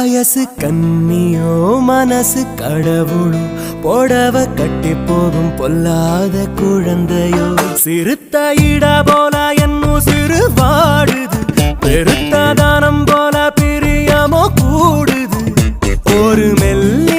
வயசு கண்ணியோ மனசு கடவுளோ போடவ கட்டி போகும் பொல்லாத குழந்தையோ சிறுத்த இட போல என்னும் சிறு வாடுது பெருத்த தானம் போல பிரியமோ கூடுது ஒரு மெல்ல